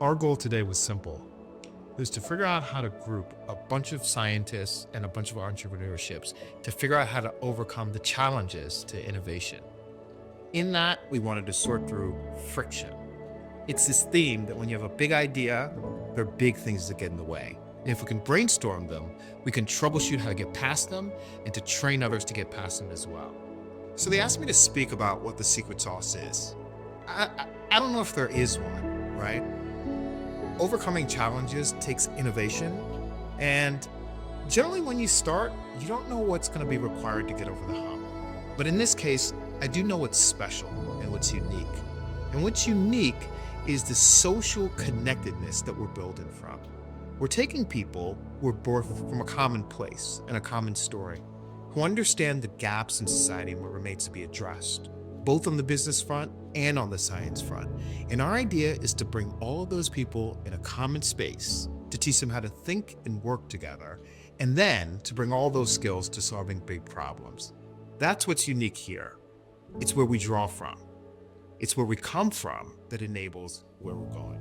Our goal today was simple. It was to figure out how to group a bunch of scientists and a bunch of entrepreneurships to figure out how to overcome the challenges to innovation. In that, we wanted to sort through friction. It's this theme that when you have a big idea, there are big things that get in the way. And if we can brainstorm them, we can troubleshoot how to get past them and to train others to get past them as well. So they asked me to speak about what the secret sauce is. I don't know if there is one, right? Overcoming challenges takes innovation, and generally when you start, you don't know what's going to be required to get over the hump. But in this case, I do know what's special and what's unique. And what's unique is the social connectedness that we're building from. We're taking people who are born from a common place and a common story, who understand the gaps in society and what remains to be addressed, both on the business front and on the science front. And our idea is to bring all of those people in a common space to teach them how to think and work together, and then to bring all those skills to solving big problems. That's what's unique here. It's where we draw from. It's where we come from that enables where we're going.